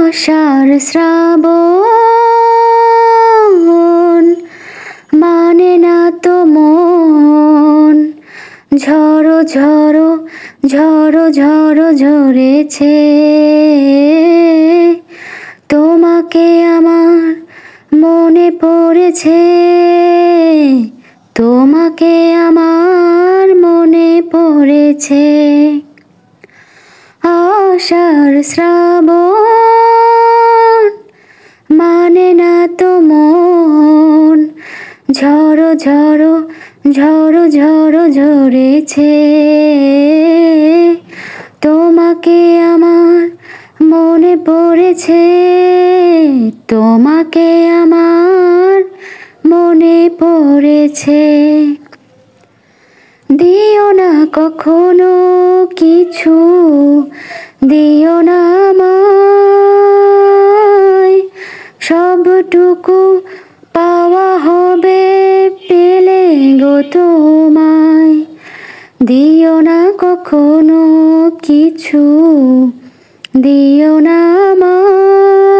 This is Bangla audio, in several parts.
আষাঢ় শ্রাবণ মানে না তো মন, ঝড়ো ঝড়ো ঝড়ো ঝড়ো ঝরেছে। তোমাকে আমার মনে পড়েছে, তোমাকে আমার মনে পড়েছে। আষাঢ় শ্রাবণ মানে না তো মন, ঝড়ো ঝড়ো ঝড়ো ঝড়ো ঝরেছে। তোমাকে আমার মনে পড়েছে, তোমাকে আমার মনে পড়েছে। দিও না কখনো কিছু, দিও না আমায়, সবটুকু পাওয়া হবে পেলে গো তোমায়। দিও না কখনো কিছু, দিও না আমায়,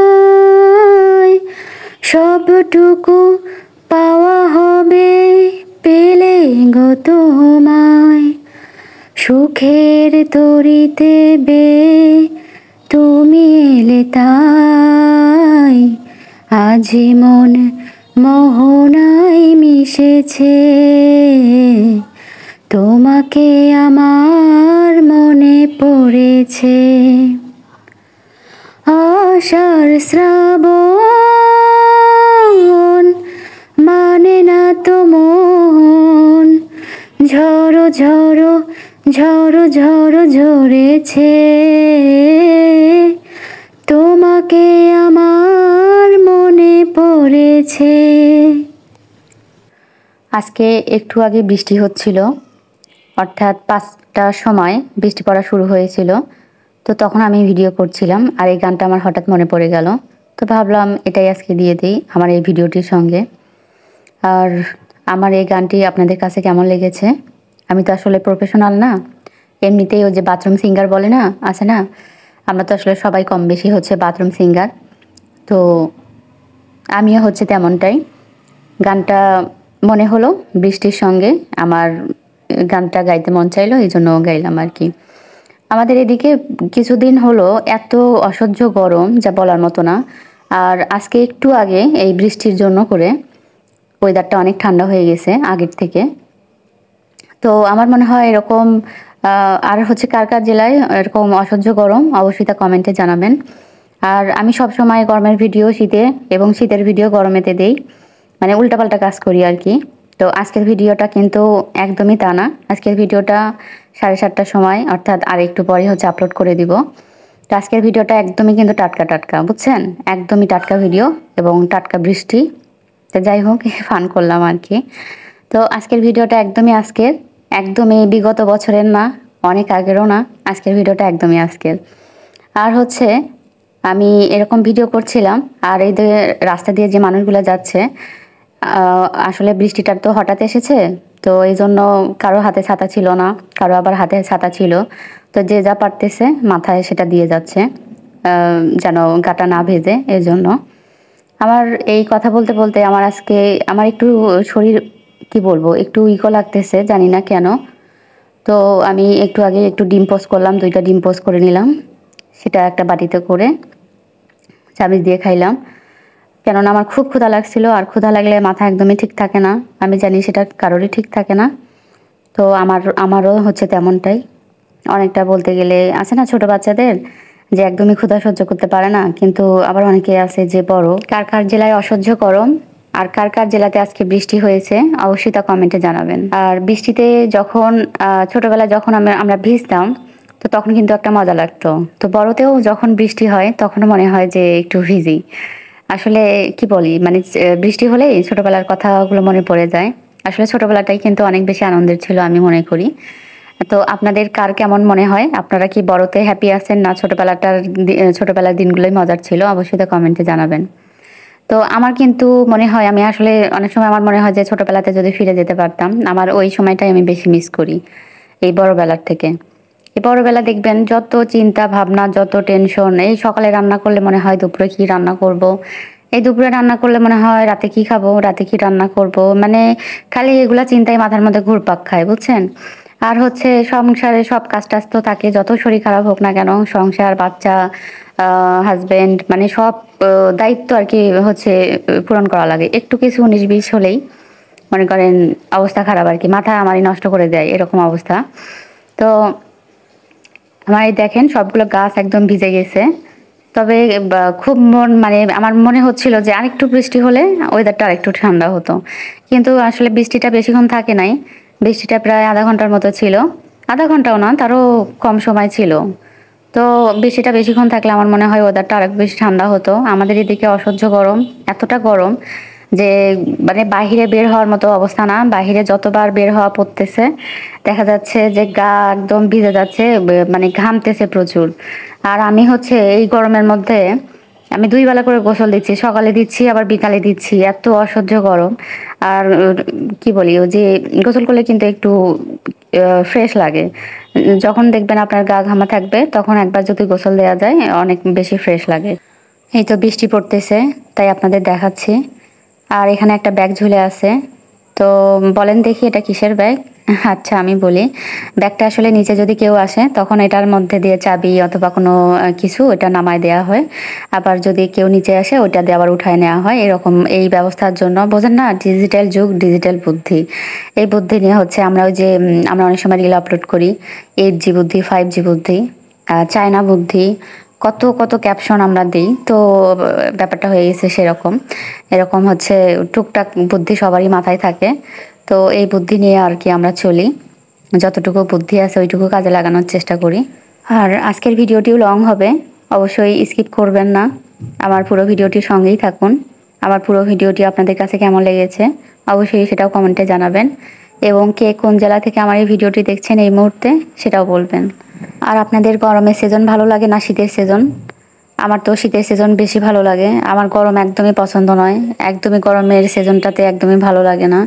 সবটুকু পাওয়া হবে পেলে গো তোমায়। সুখের তরিতে বে তুমি এলে তাই, আজি মন মোহনায় মিশেছে। তোমাকে আমার মনে পড়েছে। আষাঢ় শ্রাবণ মানে না তো মন, ঝড়ো ঝড়ো ঝড়ো ঝড়ো ঝরেছে। তোমাকে আমার মনে পড়েছে। আজকে একটু আগে বৃষ্টি হচ্ছিল, অর্থাৎ 5টার সময় বৃষ্টি পড়া শুরু হয়েছিল। তো তখন আমি ভিডিও করছিলাম আর এই গানটা আমার হঠাৎ মনে পড়ে গেল। তো ভাবলাম এটাই আজকে দিয়ে দিই আমার এই ভিডিওটির সঙ্গে। আর আমার এই গানটি আপনাদের কাছে কেমন লেগেছে? আমি তো আসলে প্রফেশনাল না, এমনিতেই ওই যে বাথরুম সিঙ্গার বলে না, আছে না, আমরা তো আসলে সবাই কম বেশি হচ্ছে বাথরুম সিঙ্গার। তো আমিও হচ্ছে তেমনটাই। গানটা মনে হলো বৃষ্টির সঙ্গে, আমার গানটা গাইতে মন চাইলো, এই জন্য গাইলাম আর কি। আমাদের এদিকে কিছুদিন হলো এত অসহ্য গরম যা বলার মতো না। আর আজকে একটু আগে এই বৃষ্টির জন্য করে ওয়েদারটা অনেক ঠান্ডা হয়ে গেছে আগের থেকে। তো আমার মনে হয় এরকম আর হচ্ছে কার কার জেলায় এরকম অসহ্য গরম অবশ্যই তা কমেন্টে জানাবেন। আর আমি সব সময় গরমের ভিডিও শীতে এবং শীতের ভিডিও গরমেতে দেই, মানে উল্টাপাল্টা কাজ করি আর কি। তো আজকের ভিডিওটা কিন্তু একদমই তা না। আজকের ভিডিওটা 7:30টার সময়, অর্থাৎ আর একটু পরে হচ্ছে আপলোড করে দিব। তো আজকের ভিডিওটা একদমই কিন্তু টাটকা টাটকা, বুঝছেন, একদমই টাটকা ভিডিও এবং টাটকা বৃষ্টি। তো যাই হোক, ফান করলাম আর কি। তো আজকের ভিডিওটা একদমই আজকের, একদমই বিগত বছরের না, অনেক আগেরও না। আজকের ভিডিওটা একদমই আজকের। আর হচ্ছে আমি এরকম ভিডিও করছিলাম আর এই রাস্তা দিয়ে যে মানুষগুলো যাচ্ছে, আসলে বৃষ্টিটার তো হঠাৎ এসেছে, তো এই জন্য কারো হাতে ছাতা ছিল না, কারো আবার হাতে ছাতা ছিল। তো যে যা পারতেছে মাথায় সেটা দিয়ে যাচ্ছে, যেন গাটা না ভেজে। এই জন্য আমার এই কথা বলতে বলতে আমার আজকে আমার একটু শরীর কি বলবো একটু ইকো লাগতেছে, জানি না কেন। তো আমি একটু আগে একটু ডিম পোস্ট করলাম, 2টা ডিম পোস্ট করে নিলাম, সেটা একটা বাটিতে করে চামচ দিয়ে খাইলাম। কেননা আমার খুব ক্ষুধা লাগছিল, আর ক্ষুধা লাগলে মাথা একদমই ঠিক থাকে না, আমি জানি সেটা কারোরই ঠিক থাকে না। তো আমারও হচ্ছে তেমনটাই। অনেকটা বলতে গেলে আছে না ছোট বাচ্চাদের, যে একদমই ক্ষুধা সহ্য করতে পারে না, কিন্তু আবার অনেকে আছে যে বড়। কার কার জেলায় অসহ্য গরম আর কার কার জেলাতে আজকে বৃষ্টি হয়েছে অবশ্যই তা কমেন্টে জানাবেন। আর বৃষ্টিতে যখন ছোটবেলায় যখন আমরা ভিজতাম, তো তখন কিন্তু একটা মজা লাগতো। তো বড়তেও যখন বৃষ্টি হয় তখনও মনে হয় যে একটু ভিজি। আসলে কি বলি, মানে বৃষ্টি হলেই ছোটবেলার কথাগুলো মনে পড়ে যায়। আসলে ছোটবেলাটাই কিন্তু অনেক বেশি আনন্দের ছিল আমি মনে করি। তো আপনাদের কার কেমন মনে হয়? আপনারা কি বড়তে হ্যাপি আছেন না ছোটবেলার দিনগুলোই মজার ছিল? অবশ্যই তা কমেন্টে জানাবেন। তো আমার কিন্তু মনে হয়, আমি আসলে অনেক সময় আমার মনে হয় যে ছোটবেলাতে যদি ফিরে যেতে পারতাম, আমার ওই সময়টাই আমি বেশি মিস করি এই বড়বেলার থেকে। বড়বেলা দেখবেন যত চিন্তা ভাবনা, যত টেনশন, এই সকালে রান্না করলে মনে হয় দুপুরে কি রান্না করব। এই দুপুরে রান্না করলে মনে হয় রাতে কি খাবো, রাতে কি রান্না করব। মানে খালি এগুলা চিন্তায় মাথার মধ্যে ঘুরপাক খায়, বুঝছেন? আর হচ্ছে সংসারে সব কাজ টাজ তো থাকে, যত শরীর খারাপ হোক না কেন, সংসার, বাচ্চা, হাজবেন্ড, মানে সব দায়িত্ব আর কি হচ্ছে পূরণ করা লাগে। একটু কিছু 19-20 হলেই মনে করেন অবস্থা খারাপ আর কি, মাথা আমারই নষ্ট করে দেয় এরকম অবস্থা। তো আমার এই দেখেন সবগুলো গাছ একদম ভিজে গেছে। তবে খুব মানে আমার মনে হচ্ছিল যে আরেকটু বৃষ্টি হলে ওয়েদারটা আরেকটু ঠান্ডা হতো। কিন্তু আসলে বৃষ্টিটা বেশিক্ষণ থাকে নাই। বৃষ্টিটা প্রায় আধা ঘন্টার মতো ছিল। আধা ঘন্টাও না, তারও কম সময় ছিল। তো বৃষ্টিটা বেশিক্ষণ থাকলে আমার মনে হয় ওয়েদারটা আরেক বেশি ঠান্ডা হতো। আমাদের এদিকে অসহ্য গরম, এতটা গরম যে মানে বাহিরে বের হওয়ার মতো অবস্থা না। বাহিরে যতবার বের হওয়া পড়তেছে, দেখা যাচ্ছে যে গা একদম ভিজে যাচ্ছে, মানে ঘামতেছে প্রচুর। আর আমি হচ্ছে এই গরমের মধ্যে আমি 2 বেলা করে গোসল দিচ্ছি, সকালে দিচ্ছি আবার বিকালে দিচ্ছি, এত অসহ্য গরম। আর কি বলি, ওই যে গোসল করলে কিন্তু একটু ফ্রেশ লাগে। যখন দেখবেন আপনার গা ঘামা থাকবে তখন একবার যদি গোসল দেওয়া যায় অনেক বেশি ফ্রেশ লাগে। এই তো বৃষ্টি পড়তেছে, তাই আপনাদের দেখাচ্ছি। আর এখানে একটা ব্যাগ ঝুলে আছে। তো বলেন দেখি এটা কিসের ব্যাগ? আচ্ছা আমি বলি, ব্যাগটা আসলে নিচে যদি কেউ আসে তখন এটার মধ্যে দিয়ে চাবি অথবা কোনো কিছু এটা নামায় দেওয়া হয়। আবার যদি কেউ নিচে আসে ওইটা দিয়ে আবার উঠায় নেওয়া হয়, এরকম এই ব্যবস্থার জন্য। বোঝেন না, ডিজিটাল যুগ, ডিজিটাল বুদ্ধি। এই বুদ্ধি নিয়ে হচ্ছে আমরা ওই যে আমরা অনেক সময় রিল আপলোড করি, 8G বুদ্ধি, 5G বুদ্ধি, চায়না বুদ্ধি, কত কত ক্যাপশন আমরা দিই। তো ব্যাপারটা হয়ে গেছে সেরকম। এরকম হচ্ছে টুকটাক বুদ্ধি সবারই মাথায় থাকে। তো এই বুদ্ধি নিয়ে আর কি আমরা চলি, যতটুকু বুদ্ধি আছে ওইটুকু কাজে লাগানোর চেষ্টা করি। আর আজকের ভিডিওটিও লং হবে, অবশ্যই স্কিপ করবেন না, আমার পুরো ভিডিওটির সঙ্গেই থাকুন। আমার পুরো ভিডিওটি আপনাদের কাছে কেমন লেগেছে অবশ্যই সেটাও কমেন্টে জানাবেন, এবং কে কোন জেলা থেকে আমার এই ভিডিওটি দেখছেন এই মুহূর্তে সেটাও বলবেন। আর আপনাদের গরমের সিজন ভালো লাগে না শীতের সিজন? আমার তো শীতের সিজন বেশি ভালো লাগে, আমার গরম একদমই পছন্দ নয়। একদমই গরমের সিজনটাতে একদমই ভালো লাগে না।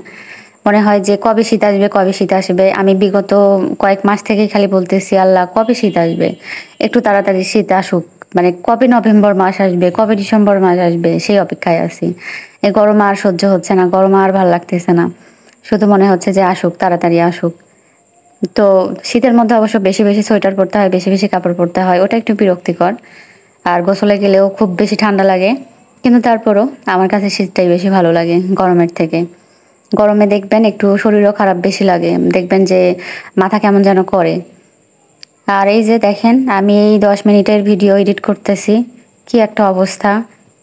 মনে হয় যে কবে শীত আসবে, কবে শীত আসবে। আমি বিগত কয়েক মাস থেকেই খালি বলতেছি আল্লাহ কবে শীত আসবে, একটু তাড়াতাড়ি শীত আসুক। মানে কবে নভেম্বর মাস আসবে, কবে ডিসেম্বর মাস আসবে সেই অপেক্ষায় আছি। এই গরম আর সহ্য হচ্ছে না, গরম আর ভালো লাগতেছে না। শুধু মনে হচ্ছে যে আসুক, তাড়াতাড়ি আসুক। তো শীতের মধ্যে অবশ্য বেশি বেশি সোয়েটার পরতে হয়, বেশি বেশি কাপড় পরতে হয়, ওটা একটু বিরক্তিকর। আর গোসলে গেলেও খুব বেশি ঠান্ডা লাগে। কিন্তু তারপরও আমার কাছে শীতটাই বেশি ভালো লাগে গরমের থেকে। গরমে দেখবেন একটু শরীরও খারাপ বেশি লাগে, দেখবেন যে মাথা কেমন যেন করে। আর এই যে দেখেন আমি এই 10 মিনিটের ভিডিও এডিট করতেছি, কি একটা অবস্থা।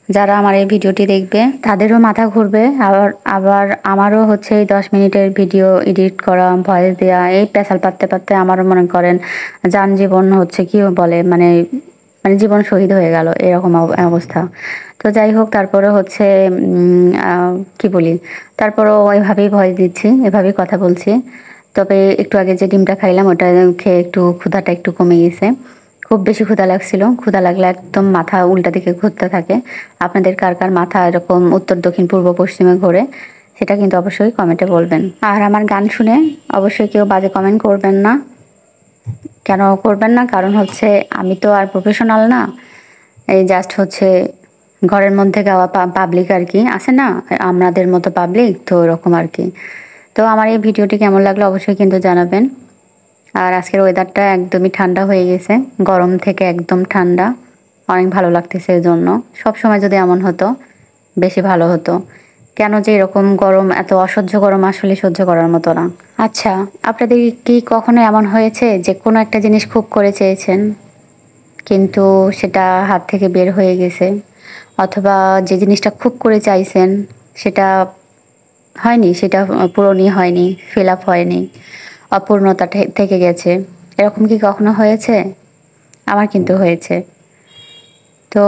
যারা আমার এই ভিডিওটি দেখবে তাদেরও মাথা ঘুরবে। আবার আবার আমারও হচ্ছে এই 10 মিনিটের ভিডিও এডিট করা, ভয়েস দেওয়া, এই পেশাল পাততে পাততে আমারও মনে করেন যান জীবন হচ্ছে কি বলে, মানে মানে জীবন শহীদ হয়ে গেল এরকম অবস্থা। তো যাই হোক, তারপরে হচ্ছে কি বলি, তারপরও এভাবেই ভয়েস দিচ্ছি, এভাবেই কথা বলছি। তবে একটু আগে যে ডিমটা খাইলাম ওটা খেয়ে একটু ক্ষুধাটা একটু কমে গেছে। খুব বেশি ক্ষুধা লাগছিল, ক্ষুধা লাগলে একদম মাথা উল্টা দিকে ঘুরতে থাকে। আপনাদের কার কার মাথা এরকম উত্তর দক্ষিণ পূর্ব পশ্চিমে ঘোরে সেটা কিন্তু অবশ্যই কমেন্টে বলবেন। আর আমার গান শুনে অবশ্যই কেউ বাজে কমেন্ট করবেন না। কেন করবেন না? কারণ হচ্ছে আমি তো আর প্রফেশনাল না, এই জাস্ট হচ্ছে ঘরের মধ্যে গাওয়া পাবলিক আর কি, আছে না আমাদের মতো পাবলিক, তো ওরকম আর কি। তো আমার এই ভিডিওটি কেমন লাগলো অবশ্যই কিন্তু জানাবেন। আর আজকের ওয়েদারটা একদমই ঠান্ডা হয়ে গেছে, গরম থেকে একদম ঠান্ডা, অনেক ভালো লাগতেছে। এর জন্য সব সময় যদি এমন হতো বেশি ভালো হতো। কেন যে এরকম গরম, এত অসহ্য গরম আসলে সহ্য করার মতো না। আচ্ছা, আপনাদের কি কখনো এমন হয়েছে যে কোনো একটা জিনিস খুব করে চেয়েছেন কিন্তু সেটা হাত থেকে বের হয়ে গেছে, অথবা যে জিনিসটা খুব করে চাইছেন সেটা হয়নি, সেটা পূরণই হয়নি, ফিল আপ হয়নি, অপূর্ণতা থেকে গেছে? এরকম কি কখনো হয়েছে? আমার কিন্তু হয়েছে। তো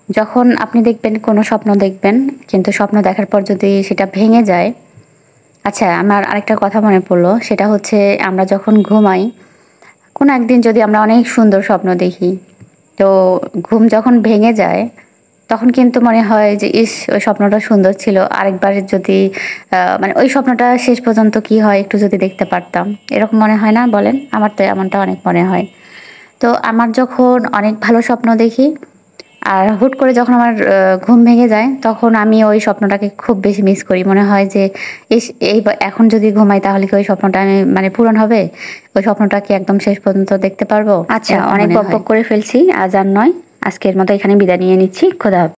যখন আপনি দেখবেন কোনো স্বপ্ন দেখবেন, কিন্তু স্বপ্ন দেখার পর যদি সেটা ভেঙে যায়। আচ্ছা, আমার আরেকটা কথা মনে পড়লো, সেটা হচ্ছে আমরা যখন ঘুমাই, কোনো একদিন যদি আমরা অনেক সুন্দর স্বপ্ন দেখি, তো ঘুম যখন ভেঙে যায় তখন কিন্তু মনে হয় যে ইস ওই স্বপ্নটা সুন্দর ছিল, আরেকবার যদি মানে ওই স্বপ্নটা শেষ পর্যন্ত কি হয় একটু যদি দেখতে পারতাম, এরকম মনে হয় না বলেন? আমার তো এমনটা অনেক মনে হয়। তো আমার যখন অনেক ভালো স্বপ্ন দেখি আর হুট করে যখন আমার ঘুম ভেঙে যায়, তখন আমি ওই স্বপ্নটাকে খুব বেশি মিস করি। মনে হয় যে ইস এখন যদি ঘুমাই তাহলে কি ওই স্বপ্নটা আমি মানে পূরণ হবে? ওই স্বপ্নটা কি একদম শেষ পর্যন্ত দেখতে পারবো? আচ্ছা, এরকম অনেক মনে হয়। বকবক করে ফেলছি। আজ আর নয়। আজকের মতো এখানে বিদায় নিয়ে নিচ্ছি। খোদা হাফেজ।